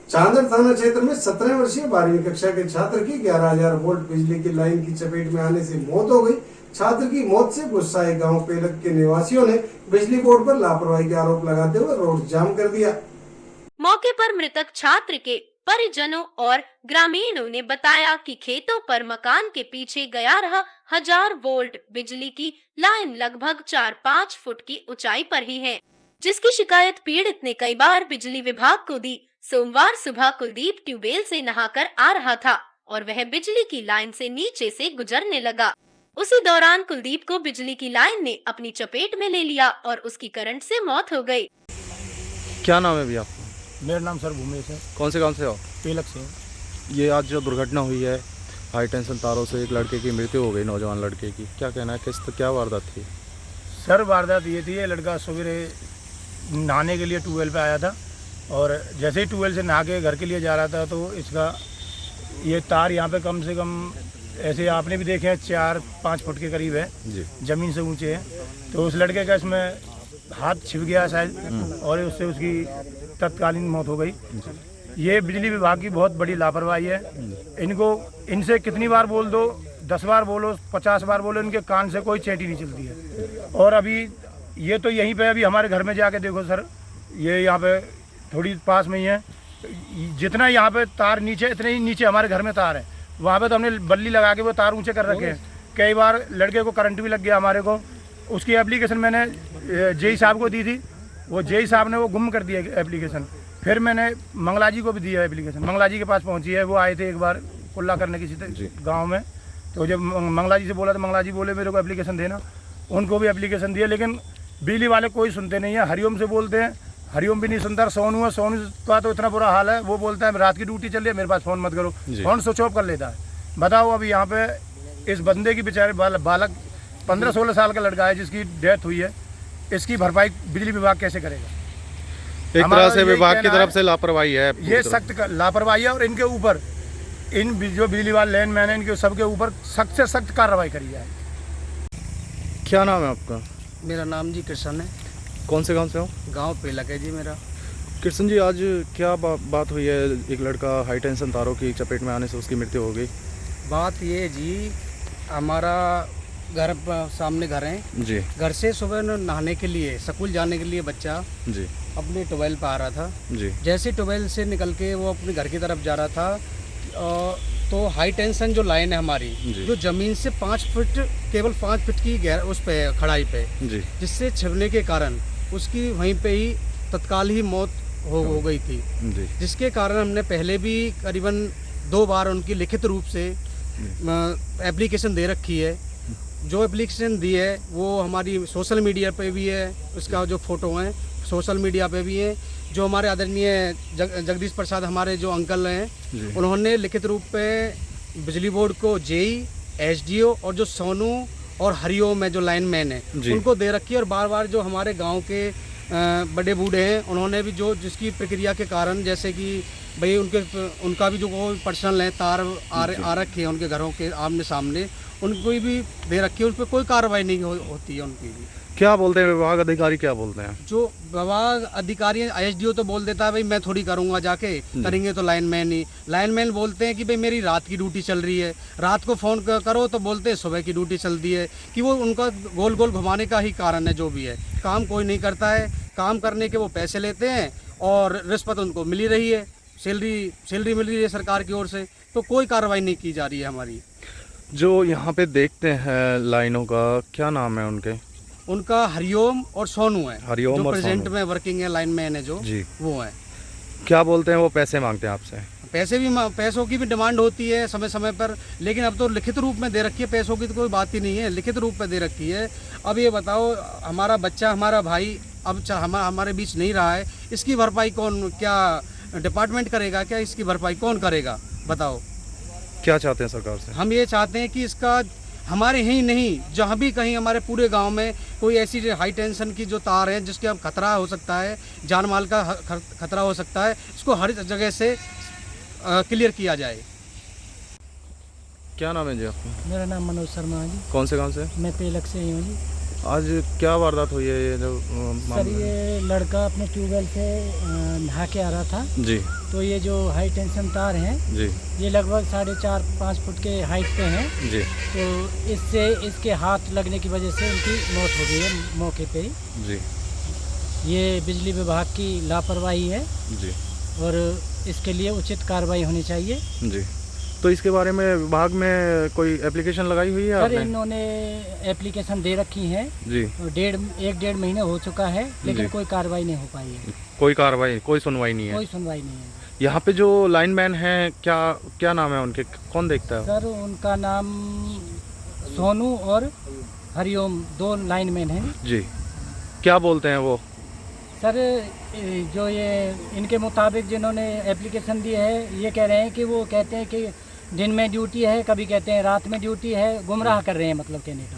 चांदर थाना क्षेत्र में 17 वर्षीय 12वीं कक्षा के छात्र की 11,000 वोल्ट बिजली की लाइन की चपेट में आने से मौत हो गई। छात्र की मौत से गुस्साए गांव पेलक के निवासियों ने बिजली बोर्ड पर लापरवाही के आरोप लगाते हुए रोड जाम कर दिया। मौके पर मृतक छात्र के परिजनों और ग्रामीणों ने बताया कि खेतों पर मकान के पीछे गया रहा 1000 वोल्ट बिजली की लाइन लगभग 4-5 फुट की ऊंचाई पर ही है, जिसकी शिकायत पीड़ित ने कई बार बिजली विभाग को दी। सोमवार सुबह कुलदीप ट्यूबवेल से नहाकर आ रहा था और वह बिजली की लाइन से नीचे से गुजरने लगा। उसी दौरान कुलदीप को बिजली की लाइन ने अपनी चपेट में ले लिया और उसकी करंट से मौत हो गई। क्या नाम है भैया आपका? मेरा नाम सर भूमेश है। कौन से गांव से हो? पेलक से। ये आज जो दुर्घटना हुई है, हाई टेंशन तारों से एक लड़के की मृत्यु हो गई, नौजवान लड़के की, क्या कहना है? क्या वारदात थी? सर वारदात ये थी, ये लड़का सवेरे नहाने के लिए ट्यूबवेल पे आया था और जैसे ही ट्यूबवेल से नहा के घर के लिए जा रहा था तो इसका ये तार यहाँ पे कम से कम ऐसे आपने भी देखे हैं 4-5 फुट के करीब है जी। ज़मीन से ऊंचे है। तो उस लड़के का इसमें हाथ छिप गया शायद और उससे उसकी तत्कालीन मौत हो गई। ये बिजली विभाग की बहुत बड़ी लापरवाही है। इनसे कितनी बार बोल दो, 10 बार बोलो, 50 बार बोलो, इनके कान से कोई चेटी नहीं चलती है। और अभी ये तो यहीं पे अभी हमारे घर में जाके देखो सर, ये यहाँ पे थोड़ी पास में ही है, जितना यहाँ पे तार नीचे इतने ही नीचे हमारे घर में तार है। वहाँ पे तो हमने बल्ली लगा के वो तार ऊंचे कर रखे हैं। कई बार लड़के को करंट भी लग गया हमारे को। उसकी एप्लीकेशन मैंने जेई साहब को दी थी, वो जेई साहब ने वो गुम कर दिया एप्लीकेशन। फिर मैंने मंगला जी को भी दिया एप्लीकेशन, मंगला जी के पास पहुंची है। वो आए थे एक बार कुल्ला करने किसी गांव में, तो जब मंगला जी से बोला तो मंगला जी बोले मेरे को एप्लीकेशन देना, उनको भी एप्लीकेशन दिया। लेकिन बिजली वाले कोई सुनते नहीं है। हरिओम से बोलते हैं, हरिओम भी नहीं सुनता। सोनू है, सोनू का तो इतना बुरा हाल है, वो बोलता है रात की ड्यूटी चल रही है, मेरे पास फ़ोन मत करो, फ़ोन स्विच ऑफ कर लेता है। बताओ अभी यहाँ पे इस बंदे की बेचारे बालक 15-16 साल का लड़का है जिसकी डेथ हुई है, इसकी भरपाई बिजली विभाग कैसे करेगा? एक तरह से विभाग की तरफ से लापरवाही है, ये सख्त लापरवाही है। और इनके ऊपर जो बिजली वाले लाइनमैन है, इनके सबके ऊपर सख्त से सख्त कार्रवाई करी जाए। क्या नाम है आपका? मेरा नाम जी कृष्ण है। कौन से गांव से हो? गांव पेलक है जी मेरा। कृष्ण जी, आज क्या बात हुई है? एक लड़का हाई टेंशन तारों की चपेट में आने से उसकी मृत्यु हो गई। बात ये जी, हमारा घर सामने घर है जी। घर से सुबह नहाने के लिए, स्कूल जाने के लिए बच्चा जी अपने ट्यूबवेल पर आ रहा था जी। जैसे ट्यूबवेल से निकल के वो अपने घर की तरफ जा रहा था, तो हाई टेंशन जो लाइन है हमारी, जो ज़मीन से 5 फुट, केवल 5 फुट की उस पे खड़ाई पे जी, जिससे छिपने के कारण उसकी वहीं पे ही तत्काल ही मौत हो गई थी जी। जिसके कारण हमने पहले भी करीबन 2 बार उनकी लिखित रूप से एप्लीकेशन दे रखी है। जो एप्लीकेशन दी है वो हमारी सोशल मीडिया पे भी है, उसका जो फ़ोटो है सोशल मीडिया पे भी है। जो हमारे आदरणीय जगदीश प्रसाद हमारे जो अंकल हैं, उन्होंने लिखित रूप पे बिजली बोर्ड को जेई, एसडीओ और जो सोनू और हरिओम है जो लाइनमैन है उनको दे रखी है। और बार बार जो हमारे गांव के बड़े बूढ़े हैं, उन्होंने भी जो जिसकी प्रक्रिया के कारण, जैसे कि भाई उनका भी जो कोई पर्सनल है, तार आ रखे हैं उनके घरों के आमने सामने, उनको भी दे रखी है। उन पर कोई कार्रवाई नहीं होती है उनकी भी। क्या बोलते हैं विभाग अधिकारी, क्या बोलते हैं? जो विभाग अधिकारी एसडीओ तो बोल देता है भाई मैं थोड़ी करूंगा, जाके करेंगे तो लाइनमैन बोलते हैं कि भाई मेरी रात की ड्यूटी चल रही है। रात को फ़ोन करो तो बोलते हैं सुबह की ड्यूटी चलती है। कि वो उनका गोल गोल घुमाने का ही कारण है। जो भी है, काम कोई नहीं करता है, काम करने के वो पैसे लेते हैं और रिश्वत उनको मिली रही है, सैलरी मिल रही है सरकार की ओर से, तो कोई कार्रवाई नहीं की जा रही है हमारी। जो यहाँ पे देखते हैं लाइनों का, क्या नाम है उनके? उनका हरिओम और सोनू है, हरिओम जो और प्रेजेंट में वर्किंग है, लाइनमैन है जो जी, वो है। क्या बोलते हैं वो? पैसे मांगते हैं आपसे? पैसों की भी डिमांड होती है समय समय पर, लेकिन अब तो लिखित रूप में दे रखी है। पैसों की तो कोई बात ही नहीं है, लिखित रूप में दे रखी है। अब ये बताओ, हमारा बच्चा, हमारा भाई अब हमारे बीच नहीं रहा है, इसकी भरपाई कौन, क्या डिपार्टमेंट करेगा? क्या इसकी भरपाई कौन करेगा? बताओ। क्या चाहते हैं सरकार से? हम ये चाहते हैं कि इसका हमारे ही नहीं, जहाँ भी कहीं हमारे पूरे गांव में कोई ऐसी हाई टेंशन की जो तार है जिसके अब खतरा हो सकता है, जान माल का खतरा हो सकता है, इसको हर जगह से क्लियर किया जाए। क्या नाम है जी आपका? मेरा नाम मनोज शर्मा है जी। कौन से गांव से? मैं पेलक से ही हूँ जी। आज क्या वारदात हुई है ये जो सर, ये लड़का अपने ट्यूबवेल से नहा के आ रहा था जी, तो ये जो हाई टेंशन तार हैं जी ये लगभग 4.5-5 फुट के हाइट पे हैं। जी तो इससे इसके हाथ लगने की वजह से उनकी मौत हो गई है मौके पे ही। जी ये बिजली विभाग की लापरवाही है जी और इसके लिए उचित कार्रवाई होनी चाहिए। जी। तो इसके बारे में विभाग में कोई एप्लीकेशन लगाई हुई है सर आपने? इन्होंने एप्लीकेशन दे रखी है जी। और 1.5 महीने हो चुका है लेकिन जी। कोई कार्रवाई नहीं हो पाई है। कोई कार्रवाई, कोई सुनवाई नहीं है। कोई सुनवाई नहीं है। यहाँ पे जो लाइनमैन हैं, क्या क्या नाम है उनके, कौन देखता है? सर उनका नाम सोनू और हरिओम, 2 लाइनमैन हैं। जी। क्या बोलते हैं वो? सर जो ये इनके मुताबिक जिन्होंने एप्लीकेशन दी है ये कह रहे हैं कि वो कहते हैं कि दिन में ड्यूटी है, कभी कहते हैं रात में ड्यूटी है, गुमराह कर रहे हैं मतलब कहने का।